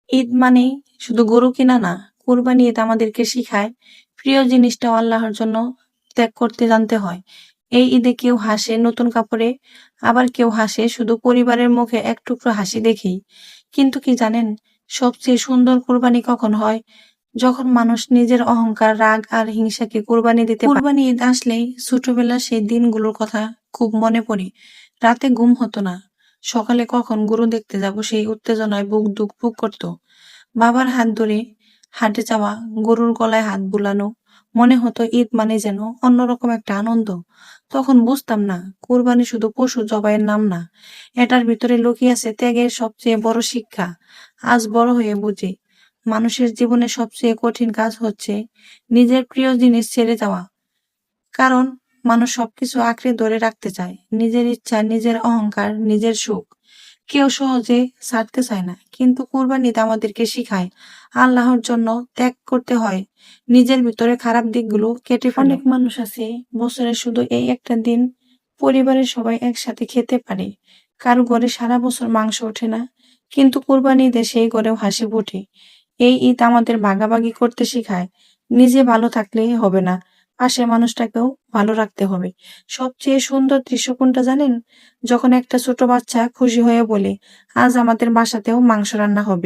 ঈদ মানেই শুধু গরু কিনা না, কুরবানি ঈদ আমাদেরকে শিখায় প্রিয় জিনিসটাও আল্লাহর জন্য ত্যাগ করতে জানতে হয়। এই ঈদে কেউ হাসে নতুন কাপড়ে, আবার কেউ হাসে শুধু পরিবারের মুখে এক টুকরো হাসি দেখেই। কিন্তু কি জানেন, সবচেয়ে সুন্দর কুরবানি কখন হয়? যখন মানুষ নিজের অহংকার, রাগ আর হিংসাকে কুরবানি দিতে পারে। কুরবানি ঈদ আসলেই ছোটবেলার সেই দিনগুলোর কথা খুব মনে পড়ে। রাতে ঘুম হতো না, সকালে কখন গরু দেখতে যাব সেই উত্তেজনায় বুক ধুকপুক করতো। বাবার হাত ধরে হাঁটে যাওয়া, গরুর গলায় হাত বুলানো, মনে হতো ঈদ মানে যেন অন্যরকম একটা আনন্দ। তখন বুঝতাম না কুরবানি শুধু পশু জবাইয়ের নাম না, এটার ভিতরে লুকিয়ে আছে ত্যাগের সবচেয়ে বড় শিক্ষা। আজ বড় হয়ে বুঝি মানুষের জীবনে সবচেয়ে কঠিন কাজ হচ্ছে নিজের প্রিয় জিনিস ছেড়ে যাওয়া। কারণ মানুষ সবকিছু আঁকড়ে ধরে রাখতে চায়, নিজের ইচ্ছা, নিজের অহংকার, নিজের সুখ। কেউ সহজে ছাড়তে চায় না, কিন্তু কুরবানিতে আমাদেরকে শিখায় আল্লাহর জন্য ত্যাগ করতে হয়। নিজের ভিতরে খারাপ দিকগুলো কেটে ফেলো। অনেক মানুষ আছে বছরে শুধু এই একটা দিন পরিবারের সবাই একসাথে খেতে পারে, কারো ঘরে সারা বছর মাংস ওঠে না, কিন্তু কুরবানি ঈদে সেই ঘরেও হাসি ফোটে। এই ঈদ আমাদের ভাগাভাগি করতে শেখায়, নিজে ভালো থাকলেই হবে না, পাশের মানুষটাকেও ভালো রাখতে হবে। সবচেয়ে সুন্দর দৃশ্য কোনটা জানেন? যখন একটা ছোট বাচ্চা খুশি হয়ে বলে, আজ আমাদের বাসাতেও মাংস রান্না হবে।